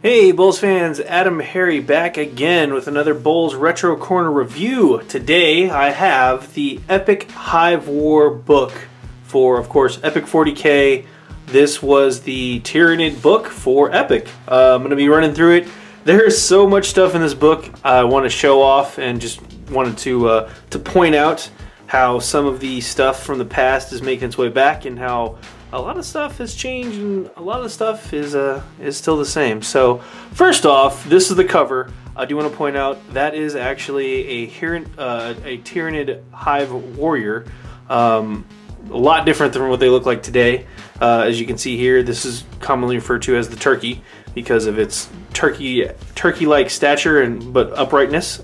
Hey BoLS fans, AdamHarry back again with another BoLS Retro Corner review. Today I have the Epic Hive War book for, of course, Epic 40K. This was the Tyrannid book for Epic. I'm going to be running through it. There is so much stuff in this book I want to show off, and just wanted to point out how some of the stuff from the past is making its way back, and how a lot of stuff has changed and a lot of the stuff is still the same. So first off, this is the cover. I do want to point out that is actually a Tyrannid Hive Warrior. A lot different than what they look like today. As you can see here, this is commonly referred to as the turkey because of its turkey-like stature but uprightness.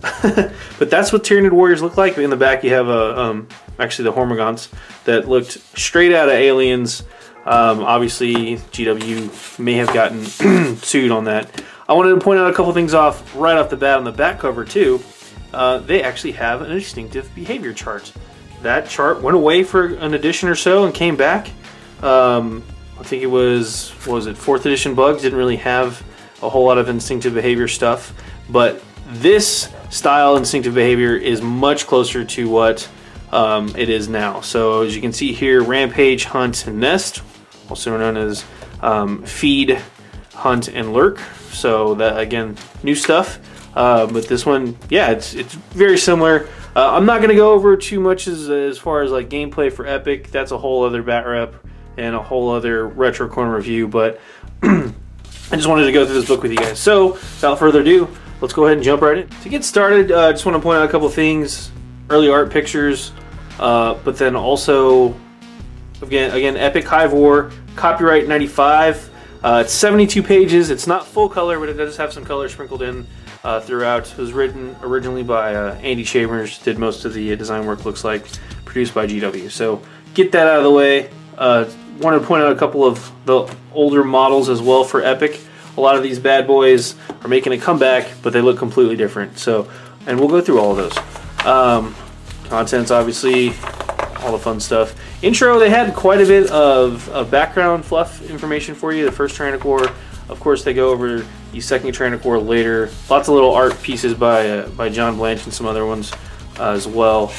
But that's what Tyrannid warriors look like. In the back you have actually the Hormagaunts that looked straight out of Aliens. Obviously GW may have gotten sued on that. I wanted to point out a couple things right off the bat on the back cover too. They actually have an distinctive behavior chart. That chart went away for an edition or so and came back. I think it was 4th edition Bugs didn't really have a whole lot of instinctive behavior stuff, but this style instinctive behavior is much closer to what it is now. So as you can see here, Rampage, Hunt, and Nest, also known as Feed, Hunt, and Lurk. So that, again, new stuff. But this one, yeah, it's very similar. I'm not going to go over too much as far as like gameplay for Epic. That's a whole other bat rep and a whole other Retro Corner review. But I just wanted to go through this book with you guys. So without further ado, let's go ahead and jump right in. To get started, I just want to point out a couple things. Early art pictures, but then also again Epic Hive War, copyright 95. It's 72 pages. It's not full color, but it does have some color sprinkled in throughout. It was written originally by Andy Chambers, did most of the design work, looks like, produced by GW. So get that out of the way. Wanted to point out a couple of the older models as well for Epic. A lot of these bad boys are making a comeback, but they look completely different. So, and we'll go through all of those. Contents, obviously, all the fun stuff. Intro, they had quite a bit of background fluff information for you. The first Tyrannosaur, of course, they go over the second Tyrannosaur later. Lots of little art pieces by John Blanche and some other ones as well.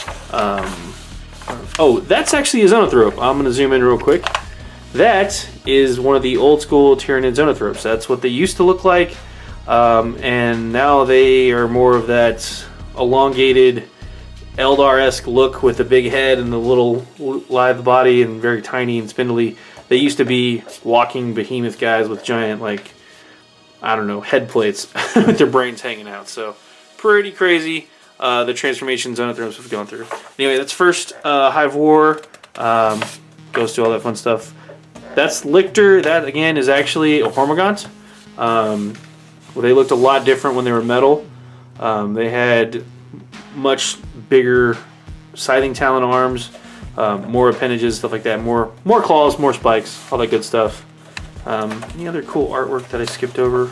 Oh, that's actually a Zonothrope. I'm going to zoom in real quick. That is one of the old school Tyrannid Zonothropes. That's what they used to look like, and now they are more of that elongated Eldar-esque look with the big head and the little lithe body and very tiny and spindly. They used to be walking behemoth guys with giant, like, I don't know, head plates with their brains hanging out. So pretty crazy the transformation Zonothropes have gone through. Anyway, that's first Hive War. Goes through all that fun stuff. That's Lictor. That, again, is actually a Hormagaunt. Well, they looked a lot different when they were metal. They had much bigger scything talon arms, more appendages, stuff like that, more claws, more spikes, all that good stuff. Any other cool artwork that I skipped over?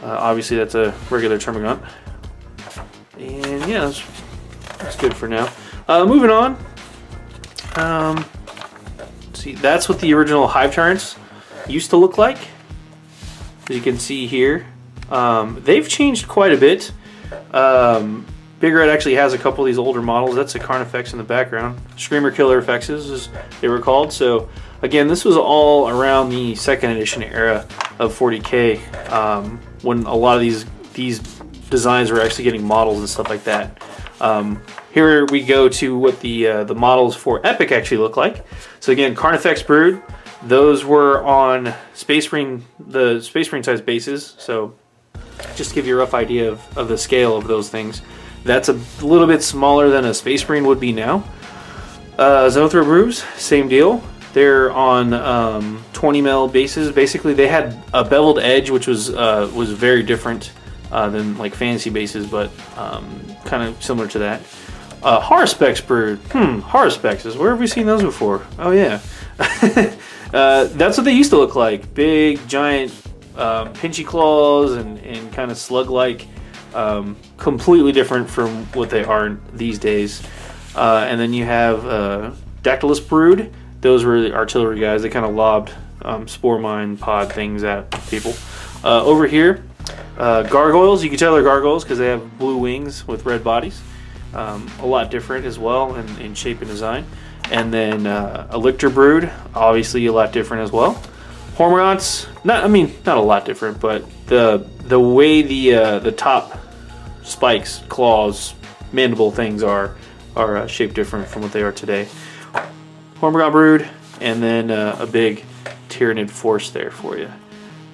Obviously, that's a regular Termagant. And yeah, that's good for now. Moving on. See, that's what the original Hive Tyrants used to look like. As you can see here, they've changed quite a bit. Big Red actually has a couple of these older models. That's a Carnifex in the background. Screamer Killer Effexes, as they were called. So again, this was all around the 2nd edition era of 40K, when a lot of these designs were actually getting models and stuff like that. Here we go to what the models for Epic actually look like. So again, Carnifex Brood. Those were on the Space Marine size bases. So just to give you a rough idea of the scale of those things. That's a little bit smaller than a Space Marine would be now. Zonothrope Broods, same deal. They're on 20 mil bases. Basically, they had a beveled edge, which was very different than like fantasy bases, but kind of similar to that. Haruspex Brood. Haruspexes. Where have we seen those before? Oh yeah. That's what they used to look like. Big, giant, pinchy claws and kind of slug-like. Completely different from what they are these days. And then you have Dactylus Brood. Those were the artillery guys. They kind of lobbed spore mine pod things at people. Over here, gargoyles. You can tell they're gargoyles because they have blue wings with red bodies. A lot different as well in shape and design. And then a lictor brood, obviously a lot different as well. Hormagaunts, not a lot different, but the way the top spikes, claws, mandible things are shaped different from what they are today. Hormagaunt brood, and then a big Tyranid force there for you.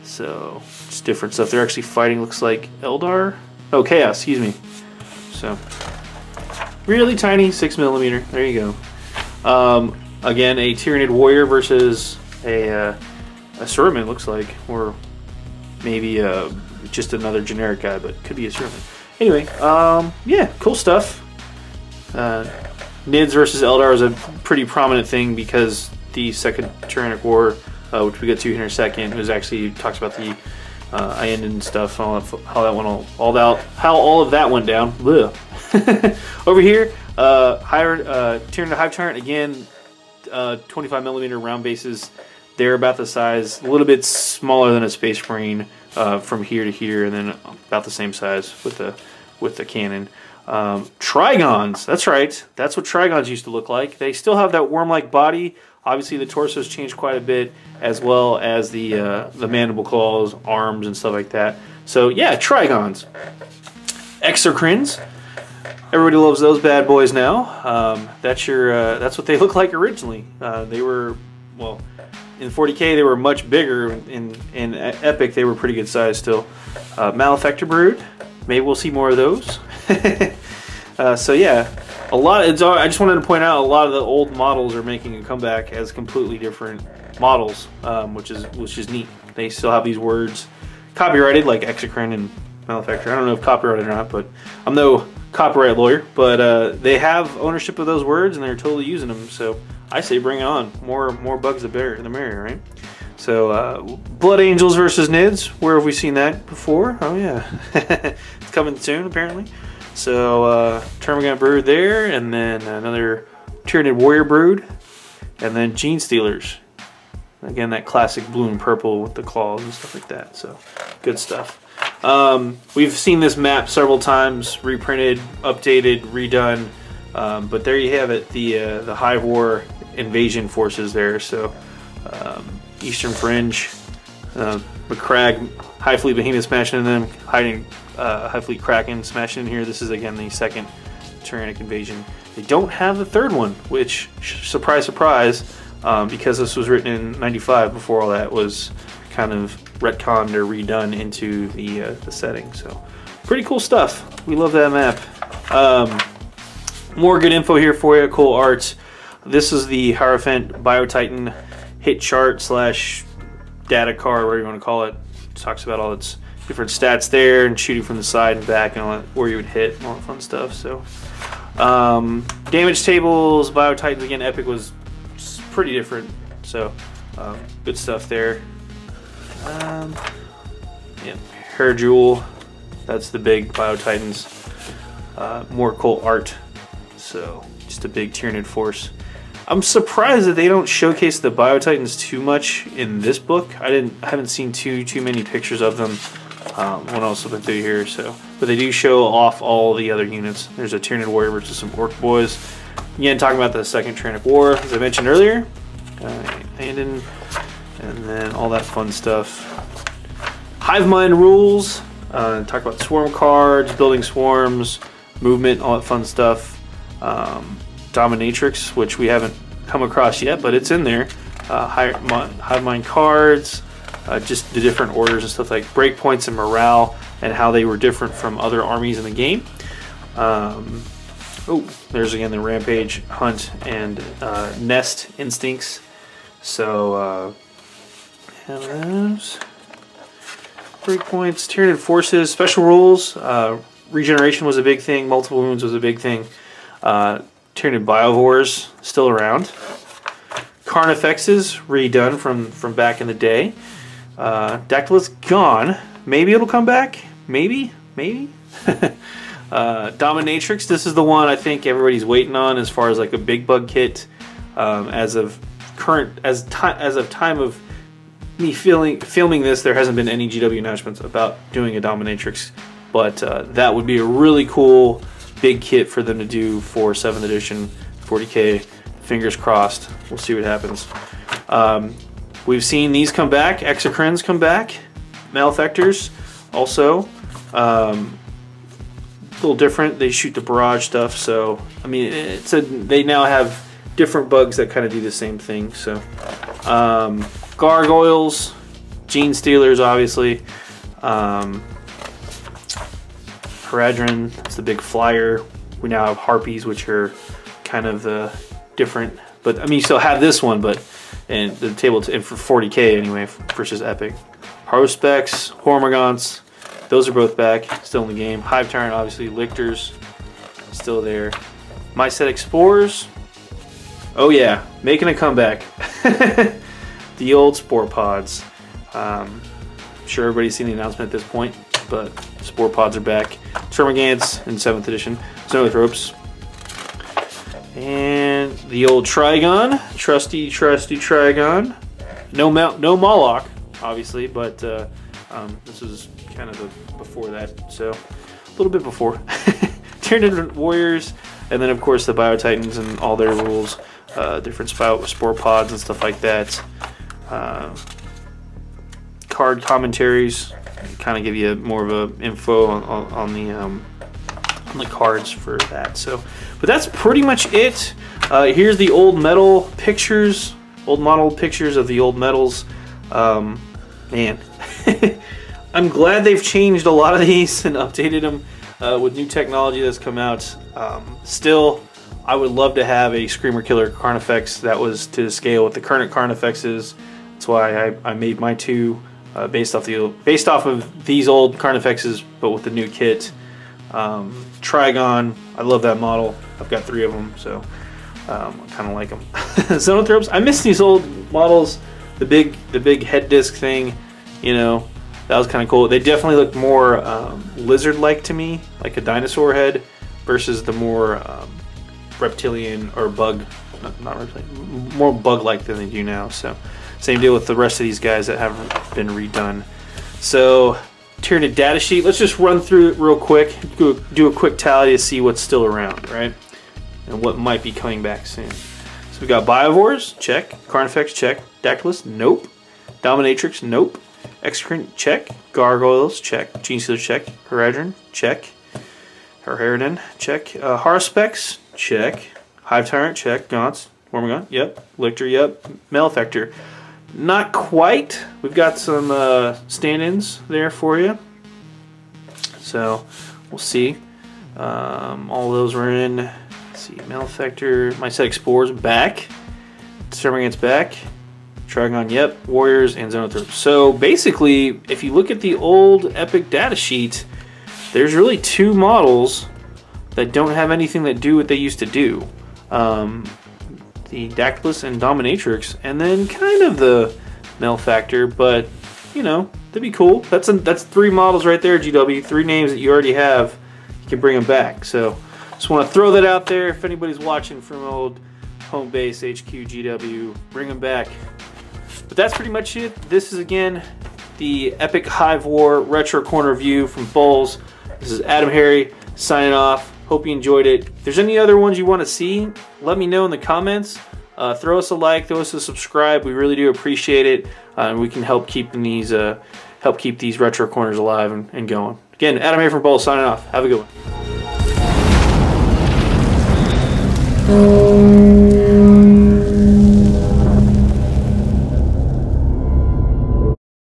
So it's different stuff. They're actually fighting, looks like Eldar. Oh, Chaos, excuse me. So really tiny, 6mm. There you go. Again, a Tyranid warrior versus a Surman, looks like, or maybe just another generic guy, but could be a Surman. Anyway, yeah, cool stuff. Nids versus Eldar is a pretty prominent thing because the Second Tyrannic War, which we get to here in a second, was actually talks about the Ienden stuff, how all of that went down. Over here, Tyranid Hive Tyrant, again, 25mm round bases. They're about the size, a little bit smaller than a Space Marine from here to here, and then about the same size with the cannon. Trigons, that's right. That's what Trigons used to look like. They still have that worm-like body. Obviously, the torso's changed quite a bit, as well as the mandible claws, arms, and stuff like that. So yeah, Trigons. Exocrines. Everybody loves those bad boys now. That's what they looked like originally. They were, well, in 40K they were much bigger. In Epic they were pretty good size still. Malefactor brood. Maybe we'll see more of those. So yeah, I just wanted to point out a lot of the old models are making a comeback as completely different models, which is neat. They still have these words copyrighted, like Exocrine and Malefactor. I don't know if copyrighted or not, but I'm no copyright lawyer. But they have ownership of those words and they're totally using them. So I say bring it on. More bugs the merrier, right? So Blood Angels versus Nids. Where have we seen that before? Oh yeah, it's coming soon apparently. So Termagant brood there, and then another Tyranid warrior brood, and then Gene Stealers. Again, that classic blue and purple with the claws and stuff like that. So good stuff. We've seen this map several times, reprinted, updated, redone. But there you have it, the Hive War invasion forces there. So Eastern Fringe, McCrag, High Fleet Behemoth smashing in them, High Fleet Kraken smashing in here. This is again the second Tyrannic invasion. They don't have the third one, which, surprise, surprise, because this was written in '95, before all that was kind of retconned or redone into the setting. So pretty cool stuff. We love that map. More good info here for you. Cool art. This is the Hierophant Biotitan hit chart / data card, whatever you want to call it. It talks about all its different stats there and shooting from the side and back and all that, where you would hit and all that fun stuff. So damage tables, Biotitans, again, Epic was pretty different. So good stuff there. Yeah, Hair Jewel, that's the big Biotitans. More cool art. So just a big Tyranid force. I'm surprised that they don't showcase the Biotitans too much in this book. I haven't seen too many pictures of them when I was flipping through here. So, but they do show off all the other units. There's a Tyranid warrior versus some Orc boys. Again, talking about the Second Tyrannic War, as I mentioned earlier, and then all that fun stuff. Hive Mind rules. Talk about swarm cards, building swarms, movement, all that fun stuff. Dominatrix, which we haven't come across yet, but it's in there. Hive Mind cards, just the different orders and stuff like breakpoints and morale, and how they were different from other armies in the game. Oh, there's again the Rampage, Hunt, and Nest instincts. So have those breakpoints, Tyranid forces, special rules. Regeneration was a big thing. Multiple wounds was a big thing. Tyranid Biovores still around. Carnifexes redone from back in the day. Dactylus gone. Maybe it'll come back. Maybe. Dominatrix. This is the one I think everybody's waiting on as far as like a big bug kit. As of time of me filming this, there hasn't been any GW announcements about doing a Dominatrix, but that would be a really cool big kit for them to do for 7th edition 40K. Fingers crossed. We'll see what happens. We've seen these come back. Exocrines come back. Malefactors also. A little different. They shoot the barrage stuff, so I mean, they now have different bugs that kind of do the same thing. So gargoyles, gene stealers, obviously. Haradrim, it's the big flyer. We now have harpies, which are kind of the different, but I mean, you still have this one, but and the table and for 40K anyway versus Epic. Haruspecs, Hormagaunts, those are both back, still in the game. Hive Tyrant, obviously. Lictors, still there. Mycetic Spores, oh yeah, making a comeback. The old Spore Pods. I'm sure everybody's seen the announcement at this point, but Spore Pods are back. Termagants in 7th edition. Zoanthropes. And the old Trigon, trusty Trigon. No Moloch, obviously, but this is kind of before that, so a little bit before. Tyranids Warriors, and then of course the Biotitans and all their rules, different Spore Pods and stuff like that. Card commentaries kind of give you more of a info on the cards for that. So, but that's pretty much it. Here's the old metal pictures, old model pictures of the old metals. Man, I'm glad they've changed a lot of these and updated them with new technology that's come out. Still, I would love to have a Screamer Killer Carnifex that was to scale with the current Carnifexes. That's why I made my two based off of these old Carnifexes, but with the new kit. Trigon, I love that model. I've got 3 of them, so I kind of like them. Zoanthropes, I miss these old models. The big head disc thing, you know, that was kind of cool. They definitely look more lizard-like to me, like a dinosaur head, versus the more reptilian or bug, not reptilian, more bug-like than they do now. So same deal with the rest of these guys that haven't been redone. So Tyranid data sheet. Let's just run through it real quick. Do a quick tally to see what's still around, right? And what might be coming back soon. So we got Biovores, check. Carnifex, check. Dactylus, nope. Dominatrix, nope. Exocrine, check. Gargoyles, check. Gene Stealer, check. Haradrim, check. Haradrim, check. Haruspecs, check. Hive Tyrant, check. Gaunts, Hormagaunts, yep. Lictor, yep. Malefactor, not quite. We've got some stand-ins there for you. So we'll see. All those were in. Let's see. Malefactor, Mycetic Spores back. Termagants back. Trigon, yep. Warriors and Zoanthropes. So basically, if you look at the old Epic data sheet, there's really 2 models that don't have anything that do what they used to do. The Dactylus and Dominatrix, and then kind of the Malefactor, but you know, that'd be cool. That's 3 models right there, GW. 3 names that you already have. You can bring them back. So just want to throw that out there. If anybody's watching from old home base HQ GW, bring them back. But that's pretty much it. This is again the Epic Hive War Retro Corner view from BoLS. This is AdamHarry signing off. Hope you enjoyed it. If there's any other ones you want to see, let me know in the comments. Throw us a like, throw us a subscribe. We really do appreciate it. And we can help keep these retro corners alive and going. Again, AdamHarry from BoLS signing off. Have a good one.